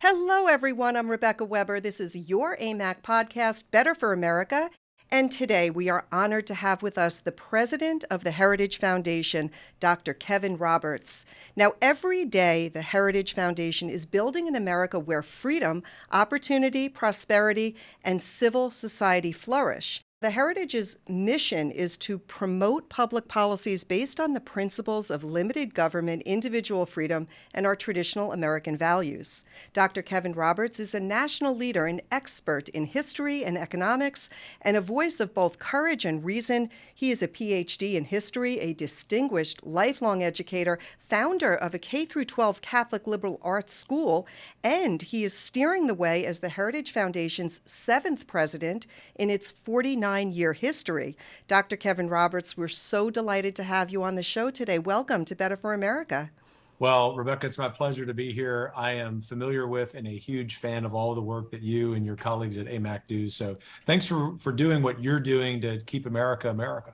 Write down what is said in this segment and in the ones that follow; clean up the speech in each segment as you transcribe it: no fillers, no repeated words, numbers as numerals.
Hello, everyone. I'm Rebecca Weber. This is your AMAC podcast, Better for America. And today we are honored to have with us the president of the Heritage Foundation, Dr. Kevin Roberts. Now, every day, the Heritage Foundation is building an America where freedom, opportunity, prosperity, and civil society flourish. The Heritage's mission is to promote public policies based on the principles of limited government, individual freedom, and our traditional American values. Dr. Kevin Roberts is a national leader and expert in history and economics, and a voice of both courage and reason. He is a PhD in history, a distinguished lifelong educator, founder of a K-12 Catholic liberal arts school, and he is steering the way as the Heritage Foundation's 7th president in its 49-year history. Dr. Kevin Roberts, we're so delighted to have you on the show today. Welcome to Better for America. Well, Rebecca, it's my pleasure to be here. I am familiar with and a huge fan of all the work that you and your colleagues at AMAC do. So thanks for doing what you're doing to keep America, America.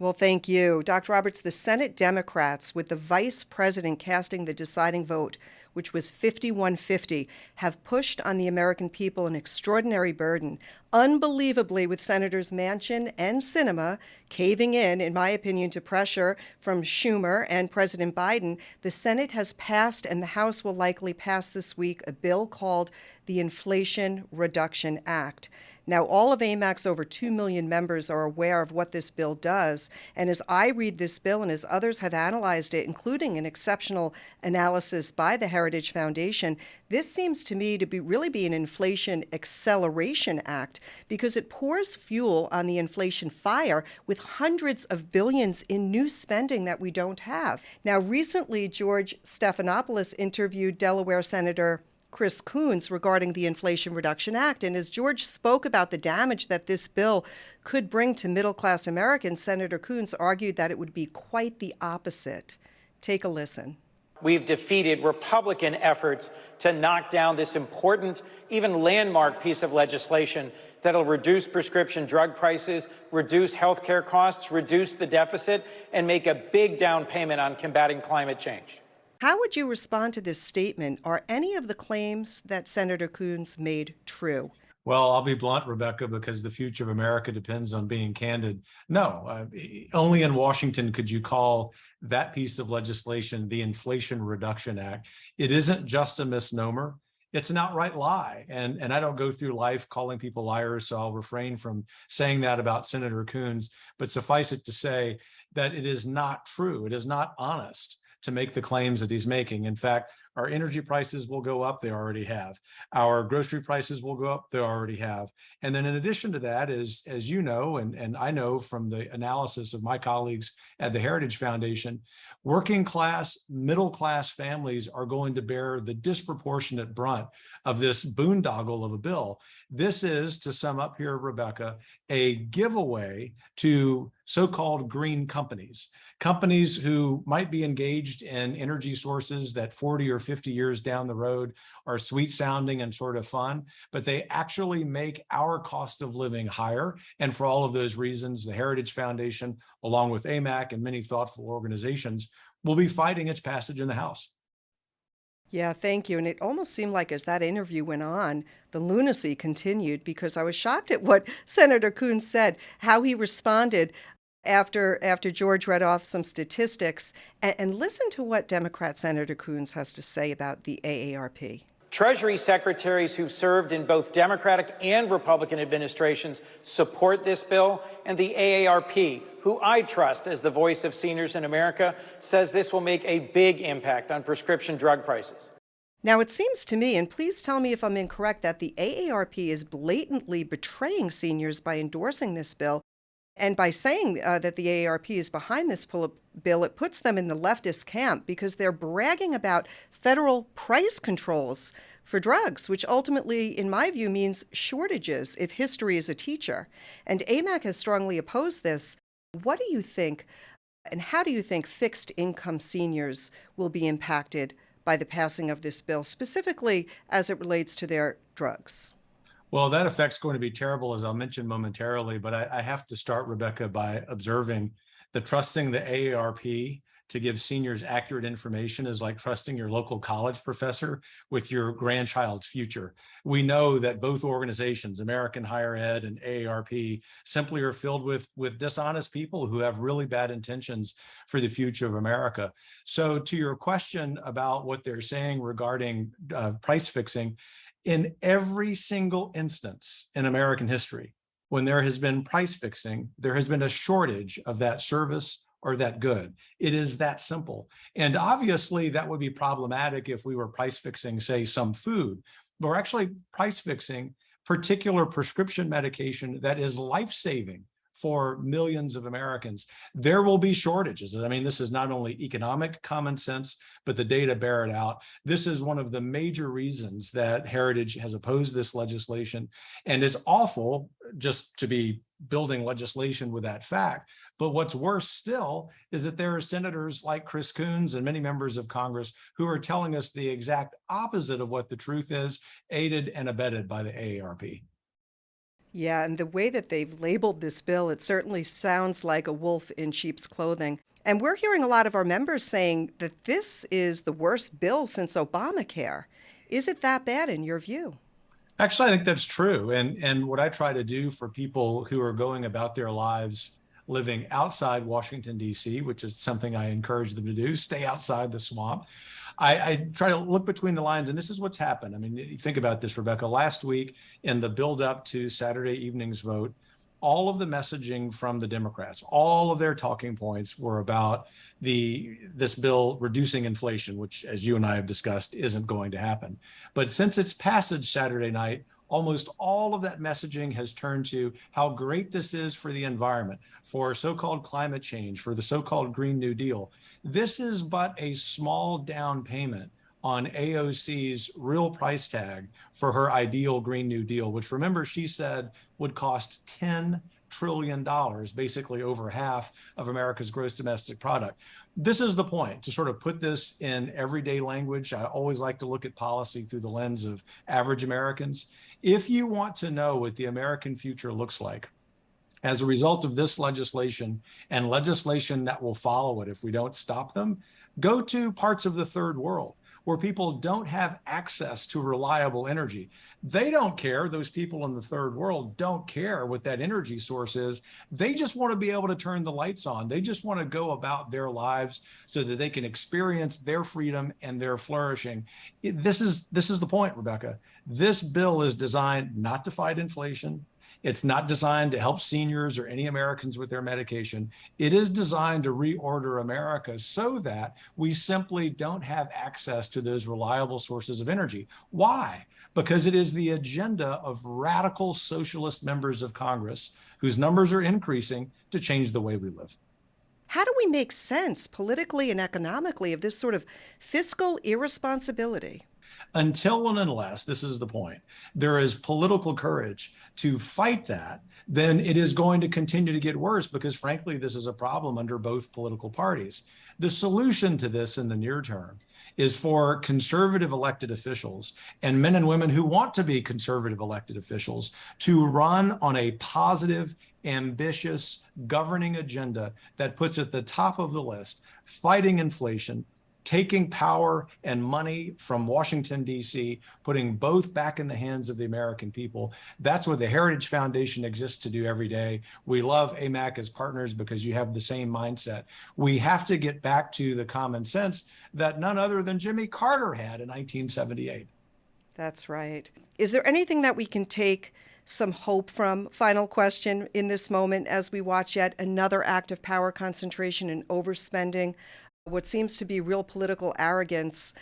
Well, thank you. Dr. Roberts, the Senate Democrats, with the vice president casting the deciding vote, which was 51-50, have pushed on the American people an extraordinary burden. Unbelievably, with Senators Manchin and Sinema caving in my opinion, to pressure from Schumer and President Biden, the Senate has passed, and the House will likely pass this week, a bill called the Inflation Reduction Act. Now, all of AMAC's over 2 million members are aware of what this bill does. And as I read this bill and as others have analyzed it, including an exceptional analysis by the Heritage Foundation, this seems to me to really be an Inflation Acceleration Act because it pours fuel on the inflation fire with hundreds of billions in new spending that we don't have. Now, recently, George Stephanopoulos interviewed Delaware Senator Chris Coons regarding the Inflation Reduction Act. And as George spoke about the damage that this bill could bring to middle-class Americans, Senator Coons argued that it would be quite the opposite. Take a listen. We've defeated Republican efforts to knock down this important, even landmark piece of legislation that'll reduce prescription drug prices, reduce health care costs, reduce the deficit, and make a big down payment on combating climate change. How would you respond to this statement? Are any of the claims that Senator Coons made true? Well, I'll be blunt, Rebecca, because the future of America depends on being candid. No, only in Washington could you call that piece of legislation the Inflation Reduction Act. It isn't just a misnomer. It's an outright lie. And I don't go through life calling people liars, so I'll refrain from saying that about Senator Coons. But suffice it to say that it is not true. It is not honest to make the claims that he's making. In fact, our energy prices will go up, they already have. Our grocery prices will go up, they already have. And then in addition to that, as you know, and I know from the analysis of my colleagues at the Heritage Foundation, working class, middle class families are going to bear the disproportionate brunt of this boondoggle of a bill. This is, to sum up here, Rebecca, a giveaway to so-called green companies. Companies who might be engaged in energy sources that 40 or 50 years down the road are sweet sounding and sort of fun, but they actually make our cost of living higher. And for all of those reasons, the Heritage Foundation, along with AMAC and many thoughtful organizations, will be fighting its passage in the House. Yeah, thank you. And it almost seemed like as that interview went on, the lunacy continued because I was shocked at what Senator Coons said, how he responded after George read off some statistics. And listen to what Democrat Senator Coons has to say about the AARP. Treasury secretaries who've served in both Democratic and Republican administrations support this bill, and the AARP, who I trust as the voice of seniors in America, says this will make a big impact on prescription drug prices. Now, it seems to me, and please tell me if I'm incorrect, that the AARP is blatantly betraying seniors by endorsing this bill. And by saying that the AARP is behind this bill, it puts them in the leftist camp because they're bragging about federal price controls for drugs, which ultimately, in my view, means shortages if history is a teacher. And AMAC has strongly opposed this. What do you think, and how do you think fixed income seniors will be impacted by the passing of this bill, specifically as it relates to their drugs? Well, that effect's going to be terrible, as I'll mention momentarily, but I have to start, Rebecca, by observing that trusting the AARP to give seniors accurate information is like trusting your local college professor with your grandchild's future. We know that both organizations, American Higher Ed and AARP, simply are filled with dishonest people who have really bad intentions for the future of America. So to your question about what they're saying regarding price fixing, in every single instance in American history, when there has been price fixing, there has been a shortage of that service or that good. It is that simple. And obviously that would be problematic if we were price fixing, say, some food, but we're actually price fixing particular prescription medication that is life-saving for millions of Americans. There will be shortages. I mean, this is not only economic common sense, but the data bear it out. This is one of the major reasons that Heritage has opposed this legislation. And it's awful just to be building legislation with that fact. But what's worse still is that there are senators like Chris Coons and many members of Congress who are telling us the exact opposite of what the truth is, aided and abetted by the AARP. Yeah, and the way that they've labeled this bill, it certainly sounds like a wolf in sheep's clothing. And we're hearing a lot of our members saying that this is the worst bill since Obamacare. Is it that bad in your view? Actually, I think that's true. And what I try to do for people who are going about their lives living outside Washington, D.C., which is something I encourage them to do, stay outside the swamp. I try to look between the lines, and this is what's happened. I mean, think about this, Rebecca. Last week, in the build-up to Saturday evening's vote, all of the messaging from the Democrats, all of their talking points were about this bill reducing inflation, which, as you and I have discussed, isn't going to happen. But since its passage Saturday night, almost all of that messaging has turned to how great this is for the environment, for so-called climate change, for the so-called Green New Deal. This is but a small down payment on AOC's real price tag for her ideal Green New Deal, which, remember, she said would cost $10 trillion, basically over half of America's gross domestic product. This is the point, to sort of put this in everyday language. I always like to look at policy through the lens of average Americans. If you want to know what the American future looks like as a result of this legislation and legislation that will follow it if we don't stop them, go to parts of the third world where people don't have access to reliable energy. They don't care. Those people in the third world don't care what that energy source is. They just want to be able to turn the lights on. They just want to go about their lives so that they can experience their freedom and their flourishing. This is the point, Rebecca. This bill is designed not to fight inflation. It's not designed to help seniors or any Americans with their medication. It is designed to reorder America so that we simply don't have access to those reliable sources of energy. Why? Because it is the agenda of radical socialist members of Congress whose numbers are increasing to change the way we live. How do we make sense politically and economically of this sort of fiscal irresponsibility? Until and unless, this is the point, there is political courage to fight that, then it is going to continue to get worse because, frankly, this is a problem under both political parties. The solution to this in the near term is for conservative elected officials and men and women who want to be conservative elected officials to run on a positive, ambitious governing agenda that puts at the top of the list fighting inflation, taking power and money from Washington, D.C., putting both back in the hands of the American people. That's what the Heritage Foundation exists to do every day. We love AMAC as partners because you have the same mindset. We have to get back to the common sense that none other than Jimmy Carter had in 1978. That's right. Is there anything that we can take some hope from, final question, in this moment as we watch yet another act of power concentration and overspending, what seems to be real political arrogance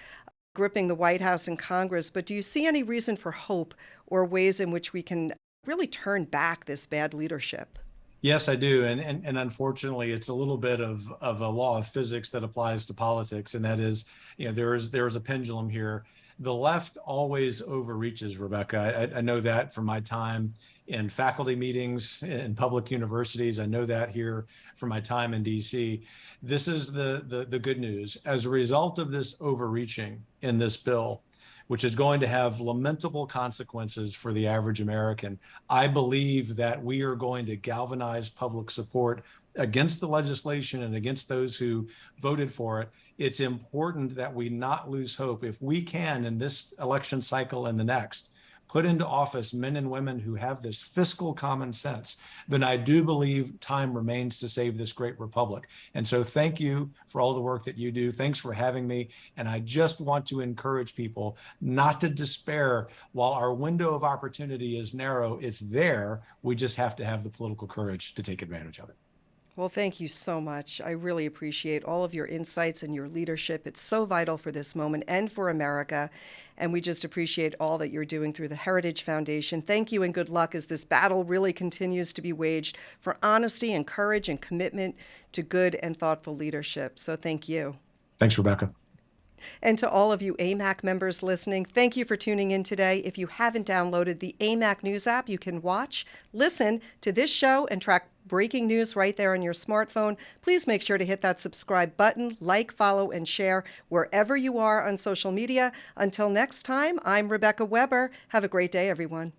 gripping the White House and Congress? But do you see any reason for hope or ways in which we can really turn back this bad leadership? Yes, I do. And unfortunately, it's a little bit of a law of physics that applies to politics. And that is, there is a pendulum here. The left always overreaches, Rebecca. I know that from my time in faculty meetings in public universities. I know that here from my time in DC. This is the good news. As a result of this overreaching in this bill, which is going to have lamentable consequences for the average American, I believe that we are going to galvanize public support against the legislation and against those who voted for it, it's important that we not lose hope. If we can, in this election cycle and the next, put into office men and women who have this fiscal common sense, then I do believe time remains to save this great republic. And so thank you for all the work that you do. Thanks for having me. And I just want to encourage people not to despair. While our window of opportunity is narrow, it's there. We just have to have the political courage to take advantage of it. Well, thank you so much. I really appreciate all of your insights and your leadership. It's so vital for this moment and for America. And we just appreciate all that you're doing through the Heritage Foundation. Thank you and good luck as this battle really continues to be waged for honesty and courage and commitment to good and thoughtful leadership. So thank you. Thanks, Rebecca. And to all of you AMAC members listening, thank you for tuning in today. If you haven't downloaded the AMAC News app, you can watch, listen to this show, and track breaking news right there on your smartphone. Please make sure to hit that subscribe button, like, follow, and share wherever you are on social media. Until next time, I'm Rebecca Weber. Have a great day, everyone.